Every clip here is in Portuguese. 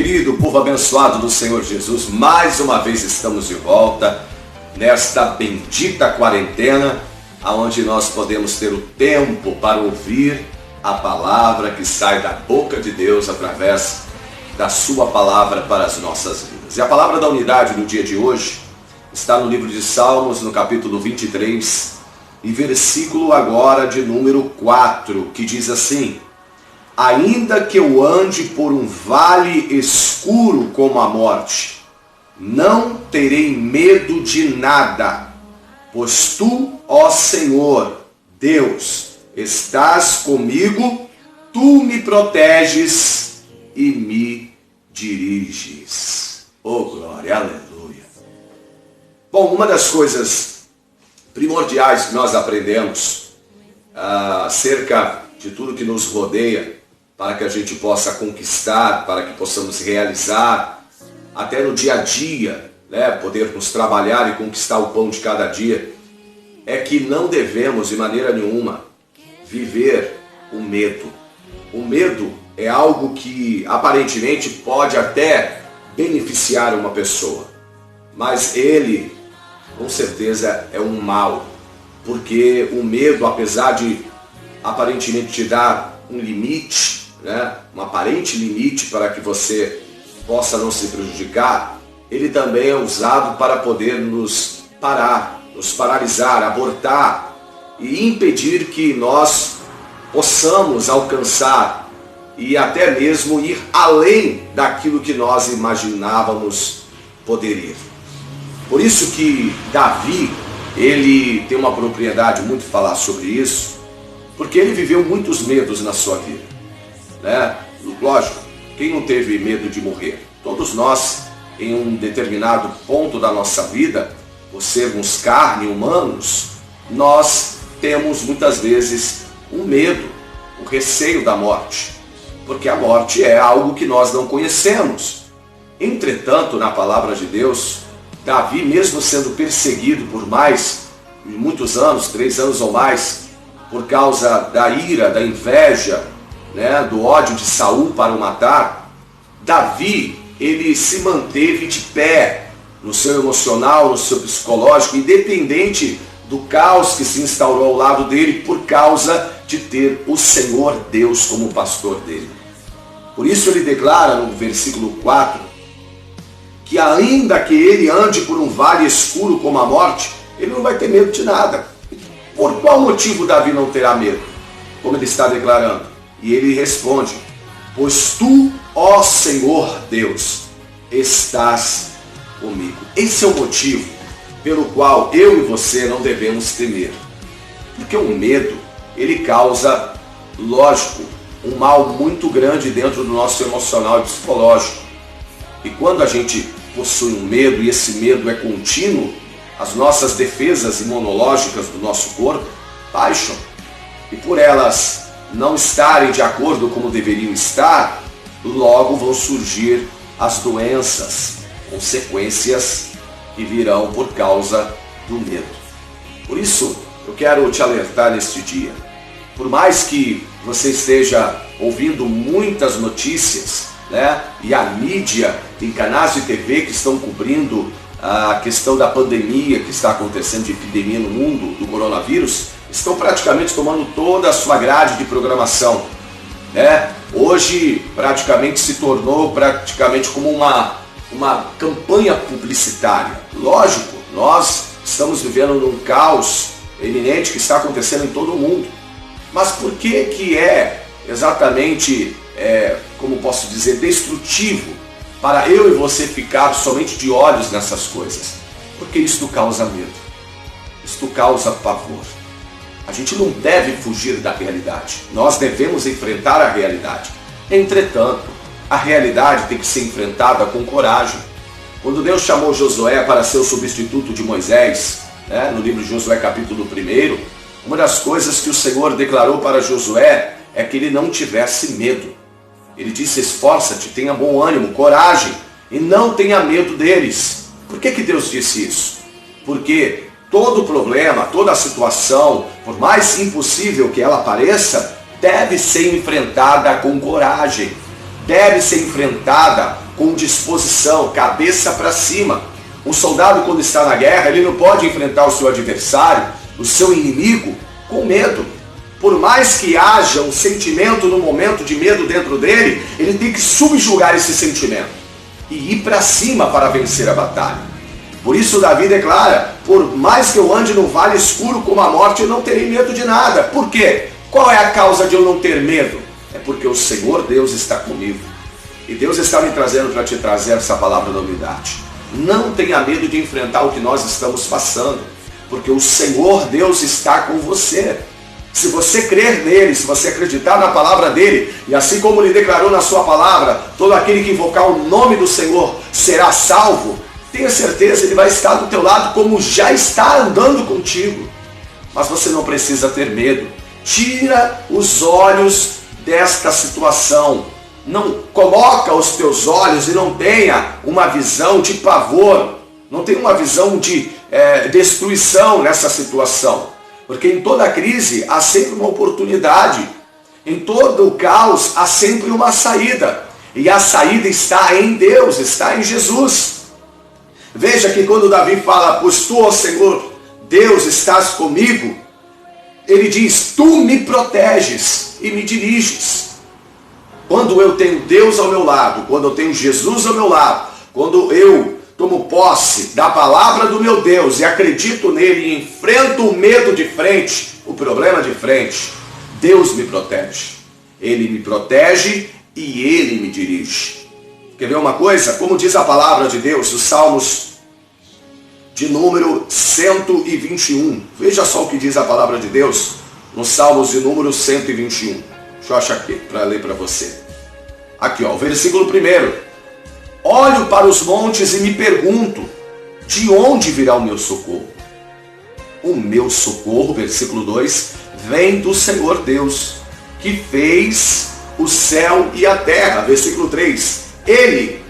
querido, povo abençoado do Senhor Jesus, mais uma vez estamos de volta nesta bendita quarentena, onde nós podemos ter o tempo para ouvir a palavra que sai da boca de Deus através da sua palavra para as nossas vidas. E a palavra da unidade no dia de hoje está no livro de Salmos, no capítulo 23, e versículo agora de número 4, que diz assim: ainda que eu ande por um vale escuro como a morte, não terei medo de nada, pois tu, ó Senhor, Deus, estás comigo, tu me proteges e me diriges. Oh, glória, aleluia. Bom, uma das coisas primordiais que nós aprendemos acerca de tudo que nos rodeia, para que a gente possa conquistar, para que possamos realizar, até no dia a dia, podermos trabalhar e conquistar o pão de cada dia, é que não devemos de maneira nenhuma viver o medo. O medo é algo que aparentemente pode até beneficiar uma pessoa, mas ele com certeza é um mal, porque o medo, apesar de aparentemente te dar um limite, um aparente limite para que você possa não se prejudicar, ele também é usado para poder nos parar, nos paralisar, abortar e impedir que nós possamos alcançar e até mesmo ir além daquilo que nós imaginávamos poder ir. Por isso que Davi, ele tem uma propriedade muito falar sobre isso, porque ele viveu muitos medos na sua vida. Lógico, quem não teve medo de morrer? Todos nós, em um determinado ponto da nossa vida, por sermos carne, humanos, nós temos muitas vezes um medo, o receio da morte, porque a morte é algo que nós não conhecemos. Entretanto, na palavra de Deus, Davi, mesmo sendo perseguido por muitos anos, 3 anos ou mais, por causa da ira, da inveja, do ódio de Saul para o matar, Davi, ele se manteve de pé no seu emocional, no seu psicológico, independente do caos que se instaurou ao lado dele, por causa de ter o Senhor Deus como pastor dele. Por isso ele declara no versículo 4, que ainda que ele ande por um vale escuro como a morte, ele não vai ter medo de nada. Por qual motivo Davi não terá medo? Como ele está declarando? E ele responde: pois tu, ó Senhor Deus, estás comigo. Esse é o motivo pelo qual eu e você não devemos temer. Porque o medo, ele causa, lógico, um mal muito grande dentro do nosso emocional e psicológico. E quando a gente possui um medo, e esse medo é contínuo, as nossas defesas imunológicas do nosso corpo baixam. E por elas não estarem de acordo como deveriam estar, logo vão surgir as doenças, consequências que virão por causa do medo. Por isso, eu quero te alertar neste dia. Por mais que você esteja ouvindo muitas notícias, e a mídia, tem canais de TV que estão cobrindo a questão da pandemia que está acontecendo, de epidemia no mundo, do coronavírus, estão praticamente tomando toda a sua grade de programação. Hoje praticamente se tornou como uma campanha publicitária. Lógico, nós estamos vivendo num caos eminente que está acontecendo em todo o mundo. Mas por que é exatamente, como posso dizer, destrutivo para eu e você ficar somente de olhos nessas coisas? Porque isto causa medo, isto causa pavor. A gente não deve fugir da realidade, nós devemos enfrentar a realidade. Entretanto, a realidade tem que ser enfrentada com coragem. Quando Deus chamou Josué para ser o substituto de Moisés, no livro de Josué capítulo 1, uma das coisas que o Senhor declarou para Josué é que ele não tivesse medo. Ele disse: esforça-te, tenha bom ânimo, coragem, e não tenha medo deles. Por que Deus disse isso? Porque todo problema, toda situação, por mais impossível que ela pareça, deve ser enfrentada com coragem, deve ser enfrentada com disposição, cabeça para cima. Um soldado, quando está na guerra, ele não pode enfrentar o seu adversário, o seu inimigo, com medo. Por mais que haja um sentimento no momento de medo dentro dele, ele tem que subjugar esse sentimento e ir para cima para vencer a batalha. Por isso Davi declara: por mais que eu ande no vale escuro como a morte, eu não terei medo de nada. Por quê? Qual é a causa de eu não ter medo? É porque o Senhor Deus está comigo. E Deus está me trazendo para te trazer essa palavra da humildade. Não tenha medo de enfrentar o que nós estamos passando, porque o Senhor Deus está com você. Se você crer nele, se você acreditar na palavra dele, e assim como ele declarou na sua palavra, todo aquele que invocar o nome do Senhor será salvo, tenha certeza, ele vai estar do teu lado como já está andando contigo. Mas você não precisa ter medo. Tira os olhos desta situação. Não coloca os teus olhos e não tenha uma visão de pavor, não tenha uma visão de destruição nessa situação. Porque em toda crise há sempre uma oportunidade. Em todo o caos há sempre uma saída. E a saída está em Deus, está em Jesus. Veja que quando Davi fala: pois tu, ó Senhor, Deus, estás comigo, ele diz: tu me proteges e me diriges. Quando eu tenho Deus ao meu lado, quando eu tenho Jesus ao meu lado, quando eu tomo posse da palavra do meu Deus e acredito nele e enfrento o medo de frente, o problema de frente, Deus me protege. Ele me protege e ele me dirige. Quer ver uma coisa? Como diz a palavra de Deus, os Salmos de número 121. Veja só o que diz a palavra de Deus nos Salmos de número 121. Deixa eu achar aqui para ler para você. Aqui, ó, o versículo 1. Olho para os montes e me pergunto: de onde virá o meu socorro? O meu socorro, versículo 2, vem do Senhor Deus, que fez o céu e a terra. Versículo 3. Ele,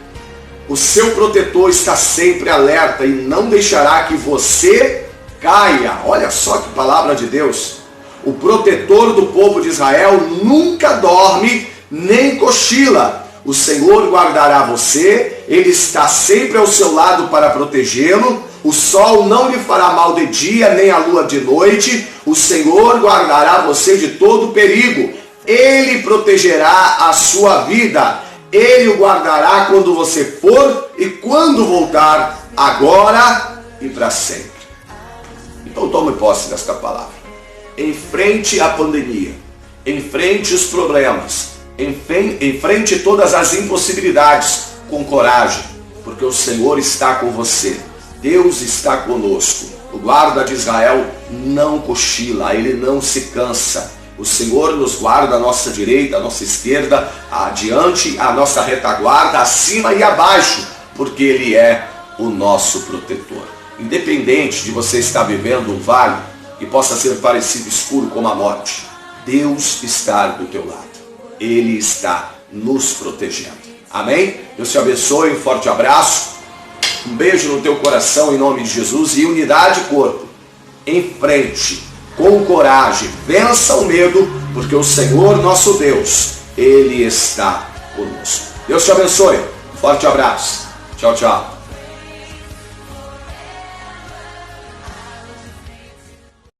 o seu protetor, está sempre alerta e não deixará que você caia. Olha só que palavra de Deus. O protetor do povo de Israel nunca dorme nem cochila. O Senhor guardará você, ele está sempre ao seu lado para protegê-lo. O sol não lhe fará mal de dia, nem a lua de noite. O Senhor guardará você de todo perigo. Ele protegerá a sua vida. Ele o guardará quando você for e quando voltar, agora e para sempre. Então tome posse desta palavra. Enfrente a pandemia, enfrente os problemas, enfrente todas as impossibilidades com coragem, porque o Senhor está com você. Deus está conosco. O guarda de Israel não cochila, ele não se cansa. O Senhor nos guarda à nossa direita, à nossa esquerda, adiante, à nossa retaguarda, acima e abaixo, porque ele é o nosso protetor. Independente de você estar vivendo um vale que possa ser parecido escuro como a morte, Deus está do teu lado. Ele está nos protegendo. Amém? Deus te abençoe, um forte abraço, um beijo no teu coração em nome de Jesus e unidade corpo. Em frente, com coragem, vença o medo, porque o Senhor nosso Deus, Ele está conosco. Deus te abençoe, um forte abraço. Tchau, tchau.